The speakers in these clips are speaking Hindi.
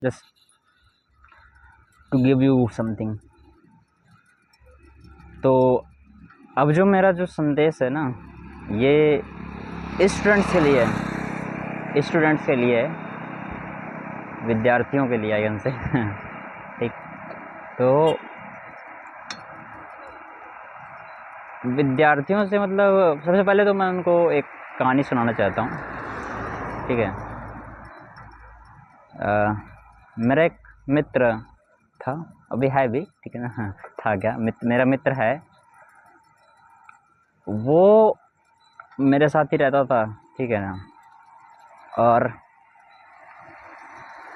Just to give you something. तो अब जो मेरा जो संदेश है ना, ये स्टूडेंट्स के लिए है, स्टूडेंट्स के लिए है, विद्यार्थियों के लिए आयन से ठीक। तो विद्यार्थियों से मतलब सबसे पहले तो मैं उनको एक कहानी सुनाना चाहता हूँ, ठीक है। मेरा एक मित्र था, अभी है भी, ठीक है ना। हाँ, था क्या, मेरा मित्र है, वो मेरे साथ ही रहता था, ठीक है ना। और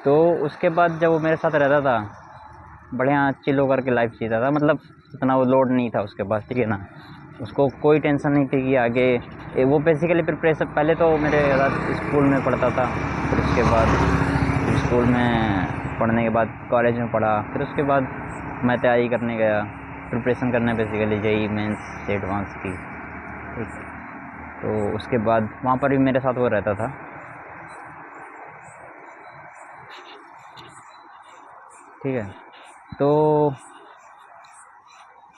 तो उसके बाद जब वो मेरे साथ रहता था, बढ़िया चिल होकर के लाइफ जीता था, मतलब इतना वो लोड नहीं था उसके पास, ठीक है ना। उसको कोई टेंशन नहीं थी कि आगे वो बेसिकली प्रिपरेशन, पहले तो मेरे साथ स्कूल में पढ़ता था, फिर उसके बाद स्कूल में पढ़ने के बाद कॉलेज में पढ़ा, फिर उसके बाद मैं तैयारी करने गया, प्रिपरेशन करने बेसिकली जेई मेंस से एडवांस की, ठीक। तो उसके बाद वहाँ पर भी मेरे साथ वो रहता था, ठीक है। तो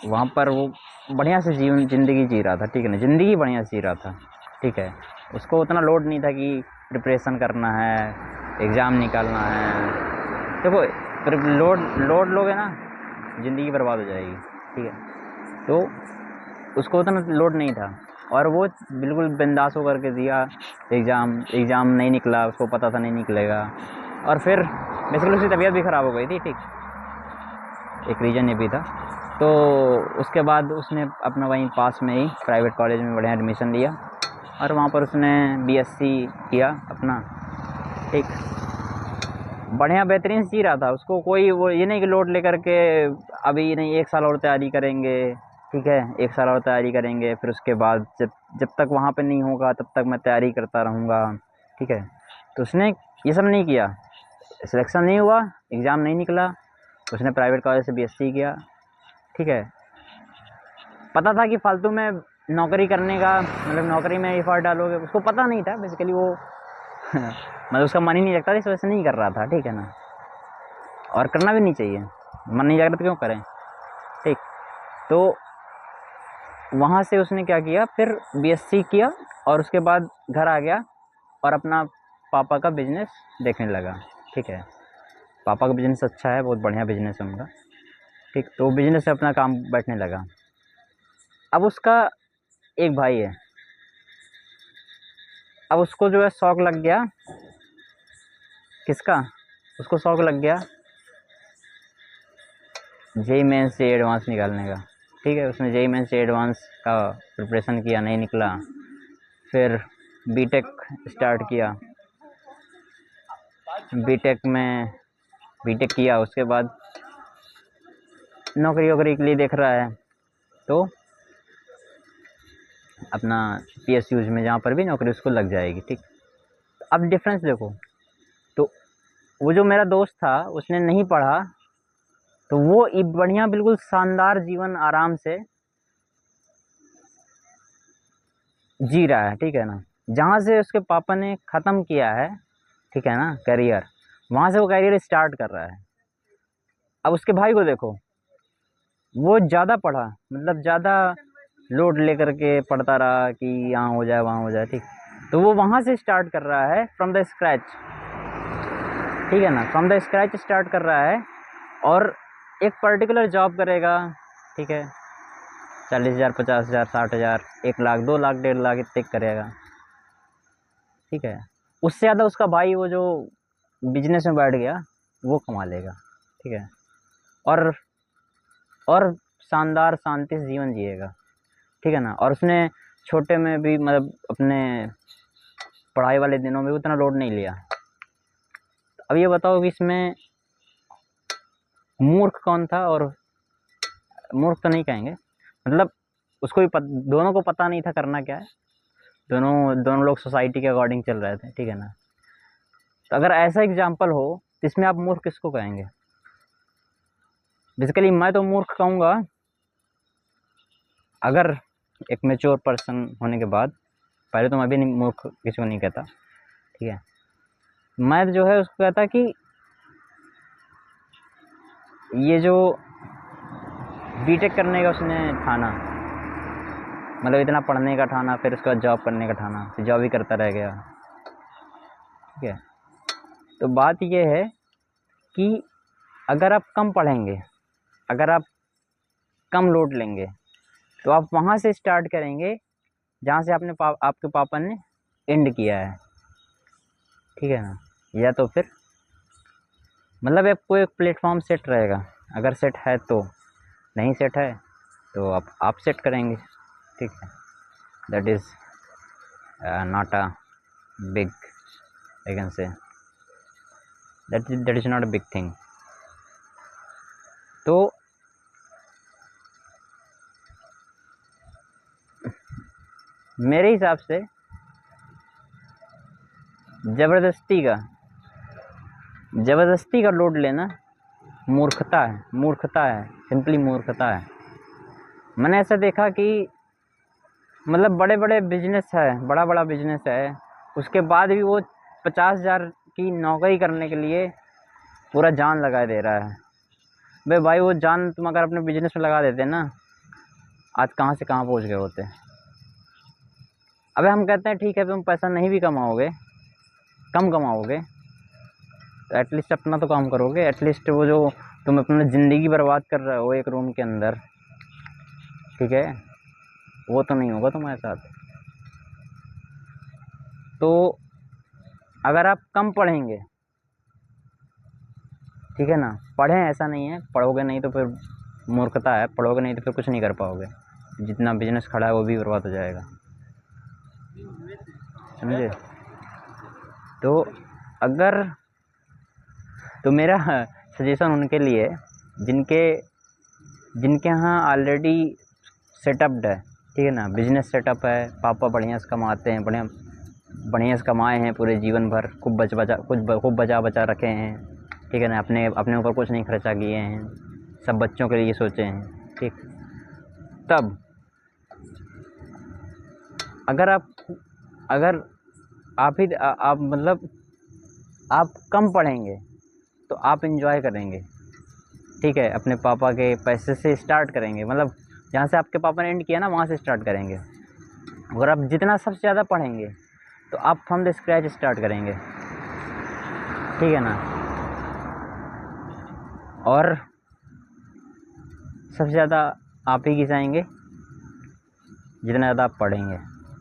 वहाँ पर वो बढ़िया से ज़िंदगी जी रहा था, ठीक है ना, ज़िंदगी बढ़िया से जी रहा था, ठीक है। उसको उतना लोड नहीं था कि प्रिपरेशन करना है, एग्ज़ाम निकालना है। देखो, लोड लोड लोगे ना, ज़िंदगी बर्बाद हो जाएगी, ठीक है। तो उसको उतना लोड नहीं था, और वो बिल्कुल बिंदास होकर के दिया एग्ज़ाम नहीं निकला, उसको पता था नहीं निकलेगा, और फिर बेसिकली उसकी तबीयत भी ख़राब हो गई थी, ठीक। एक रीज़न ये भी था। तो उसके बाद उसने अपना वहीं पास में ही प्राइवेट कॉलेज में बढ़िया एडमिशन लिया, और वहाँ पर उसने बीएससी किया अपना, ठीक। बढ़िया बेहतरीन से जी रहा था, उसको कोई वो ये नहीं कि लोड लेकर के अभी नहीं, 1 साल और तैयारी करेंगे, ठीक है, 1 साल और तैयारी करेंगे, फिर उसके बाद जब जब तक वहाँ पे नहीं होगा तब तक मैं तैयारी करता रहूँगा, ठीक है। तो उसने ये सब नहीं किया, सिलेक्शन नहीं हुआ, एग्ज़ाम नहीं निकला, उसने प्राइवेट कॉलेज से बीएससी किया, ठीक है। पता था कि फालतू में नौकरी करने का, मतलब नौकरी में एफर्ट डालोगे, उसको पता नहीं था बेसिकली वो मतलब उसका मन ही नहीं लगता था, इस वजह से नहीं कर रहा था, ठीक है ना। और करना भी नहीं चाहिए, मन नहीं लग रहा तो क्यों करें, ठीक। तो वहाँ से उसने क्या किया, फिर बीएससी किया, और उसके बाद घर आ गया और अपना पापा का बिजनेस देखने लगा, ठीक है। पापा का बिजनेस अच्छा है, बहुत बढ़िया बिजनेस है उनका, ठीक। तो बिजनेस से अपना काम बैठने लगा। अब उसका एक भाई है, अब उसको जो है शौक लग गया, किसका, उसको शौक लग गया जेई मेंस से एडवांस निकालने का, ठीक है। उसने जेई मेंस से एडवांस का प्रिपरेशन किया, नहीं निकला, फिर बीटेक स्टार्ट किया, बीटेक किया, उसके बाद नौकरी वोकरी के लिए देख रहा है, तो अपना पीएसयूज में जहाँ पर भी नौकरी उसको लग जाएगी, ठीक। अब डिफरेंस देखो, तो वो जो मेरा दोस्त था उसने नहीं पढ़ा, तो वो बढ़िया बिल्कुल शानदार जीवन आराम से जी रहा है, ठीक है ना। जहाँ से उसके पापा ने ख़त्म किया है, ठीक है ना, करियर, वहाँ से वो करियर स्टार्ट कर रहा है। अब उसके भाई को देखो, वो ज़्यादा पढ़ा, मतलब ज़्यादा लोड लेकर के पढ़ता रहा कि यहाँ हो जाए वहाँ हो जाए, ठीक। तो वो वहाँ से स्टार्ट कर रहा है फ्रॉम द स्क्रैच, ठीक है ना, फ्रॉम द स्क्रैच स्टार्ट कर रहा है, और एक पर्टिकुलर जॉब करेगा, ठीक है। 40,000, 50,000, 60,000, 1 लाख, 2 लाख, 1.5 लाख इतने करेगा, ठीक है। उससे ज़्यादा उसका भाई वो जो बिजनेस में बैठ गया वो कमा लेगा, ठीक है। और और शानदार शांति से जीवन जिएगा, ठीक है ना। और उसने छोटे में भी, मतलब अपने पढ़ाई वाले दिनों में उतना लोड नहीं लिया। अब ये बताओ कि इसमें मूर्ख कौन था, और मूर्ख तो नहीं कहेंगे, मतलब उसको भी दोनों को पता नहीं था करना क्या है, दोनों दोनों लोग सोसाइटी के अकॉर्डिंग चल रहे थे, ठीक है ना। तो अगर ऐसा एग्जाम्पल हो तो इसमें आप मूर्ख किसको कहेंगे? बेसिकली मैं तो मूर्ख कहूँगा, अगर एक मैच्योर पर्सन होने के बाद, पहले तो मैं भी नहीं, मूर्ख किसी को नहीं कहता, ठीक है। मैं जो है उसको कहता कि ये जो बीटेक करने का उसने ठाना, मतलब इतना पढ़ने का ठाना, फिर उसके बाद जॉब करने का ठाना, फिर जॉब ही करता रह गया। ठीक है, तो बात ये है कि अगर आप कम पढ़ेंगे, अगर आप कम लोड लेंगे, तो आप वहाँ से स्टार्ट करेंगे जहाँ से आपके पापा ने एंड किया है। ठीक है ना, या तो फिर मतलब आपको एक प्लेटफॉर्म सेट रहेगा, अगर सेट है तो, नहीं सेट है तो आप सेट करेंगे। ठीक है, that is not a big, I can say that is not a big thing. तो मेरे हिसाब से ज़बरदस्ती का लोड लेना मूर्खता है, सिंपली मूर्खता है। मैंने ऐसा देखा कि मतलब बड़े-बड़े बिज़नेस है, बड़ा-बड़ा बिज़नेस है, उसके बाद भी वो 50,000 की नौकरी करने के लिए पूरा जान लगा दे रहा है। बे भाई, वो जान तुम अगर अपने बिज़नेस में लगा देते ना, आज कहाँ से कहाँ पहुँच गए होते। अबे हम कहते हैं ठीक है, तुम पैसा नहीं भी कमाओगे, कम कमाओगे, तो एटलीस्ट अपना तो काम करोगे। एटलीस्ट वो जो तुम अपना ज़िंदगी बर्बाद कर रहे हो एक रूम के अंदर, ठीक है, वो तो नहीं होगा तुम्हारे साथ। तो अगर आप कम पढ़ेंगे, ठीक है ना, पढ़ें ऐसा नहीं है, पढ़ोगे नहीं तो फिर मूर्खता है, पढ़ोगे नहीं तो फिर कुछ नहीं कर पाओगे, जितना बिजनेस खड़ा है वो भी बर्बाद हो जाएगा, समझे। तो अगर तो मेरा सजेशन उनके लिए जिनके जिनके यहाँ ऑलरेडी सेटअप्ड है, ठीक है ना, बिजनेस सेटअप है, पापा बढ़िया से कमाते हैं, बढ़िया से कमाए हैं पूरे जीवन भर, खूब बचा बचा रखे हैं, ठीक है ना, अपने ऊपर कुछ नहीं खर्चा किए हैं, सब बच्चों के लिए सोचे हैं। ठीक, तब अगर आप मतलब आप कम पढ़ेंगे तो आप एंजॉय करेंगे। ठीक है, अपने पापा के पैसे से स्टार्ट करेंगे, मतलब जहाँ से आपके पापा ने एंड किया ना वहाँ से स्टार्ट करेंगे। अगर आप जितना सबसे ज़्यादा पढ़ेंगे तो आप फ्रॉम द स्क्रैच स्टार्ट करेंगे, ठीक है ना। और सबसे ज़्यादा आप ही की जाएंगे जितना ज़्यादा आप पढ़ेंगे,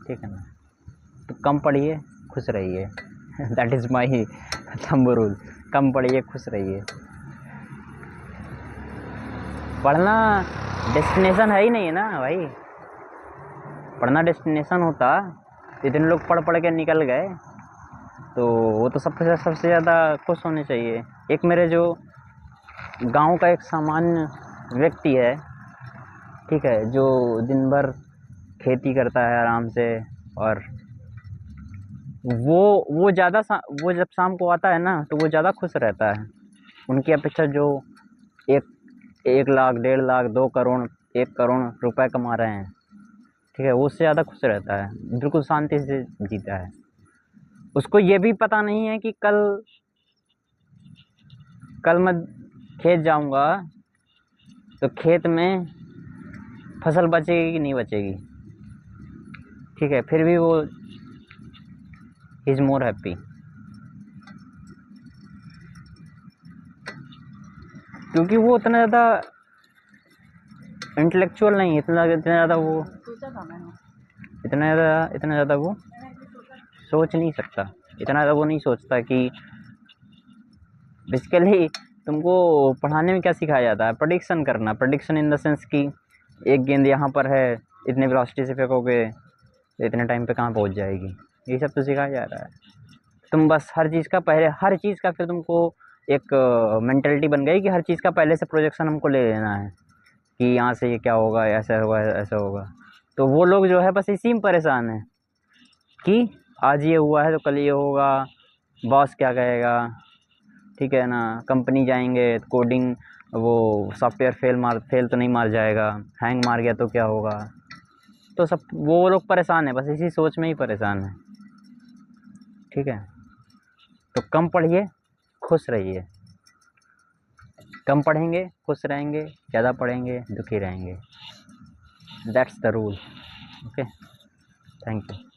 ठीक है ना। तो कम पढ़िए, खुश रहिए। That is my thumb rule, कम पढ़िए, खुश रहिए। पढ़ना डेस्टिनेशन है ही नहीं है ना भाई, पढ़ना डेस्टिनेशन होता तो इतने लोग पढ़ पढ़ के निकल गए, तो वो तो सबसे ज़्यादा खुश होने चाहिए। एक मेरे जो गांव का एक सामान्य व्यक्ति है, ठीक है, जो दिन भर खेती करता है आराम से, और वो वो जब शाम को आता है ना तो वो ज़्यादा खुश रहता है उनकी अपेक्षा जो एक 1 लाख, 1.5 लाख, 2 करोड़, 1 करोड़ रुपए कमा रहे हैं, ठीक है, वो उससे ज़्यादा खुश रहता है, बिल्कुल शांति से जीता है। उसको ये भी पता नहीं है कि कल मैं खेत जाऊंगा तो खेत में फसल बचेगी कि नहीं बचेगी, ठीक है, फिर भी वो इज़ मोर हैप्पी, क्योंकि वो उतना ज़्यादा इंटेलेक्चुअल नहीं है, इतना ज़्यादा वो सोच नहीं सकता, इतना ज़्यादा वो नहीं सोचता कि बेसिकली तुमको पढ़ाने में क्या सिखाया जाता है, प्रेडिक्शन करना, प्रेडिक्शन इन द सेंस कि एक गेंद यहाँ पर है, इतने वेलोसिटी से फेंकोगे तो इतने टाइम पे कहाँ पहुँच जाएगी, ये सब तो सिखाया जा रहा है। तुम बस हर चीज़ का फिर तुमको एक मेंटलिटी बन गई कि हर चीज़ का पहले से प्रोजेक्शन हमको ले लेना है कि यहाँ से ये क्या होगा, ऐसा होगा, ऐसा होगा। तो वो लोग जो है बस इसी में परेशान है कि आज ये हुआ है तो कल ये होगा, बॉस क्या कहेगा, ठीक है ना, कंपनी जाएंगे कोडिंग, वो सॉफ्टवेयर फेल तो नहीं मार जाएगा, हैंग मार गया तो क्या होगा। तो सब वो लोग परेशान है, बस इसी सोच में ही परेशान है, ठीक है। तो कम पढ़िए, खुश रहिए। कम पढ़ेंगे खुश रहेंगे, ज़्यादा पढ़ेंगे दुखी रहेंगे। That's the rule. Okay, thank you.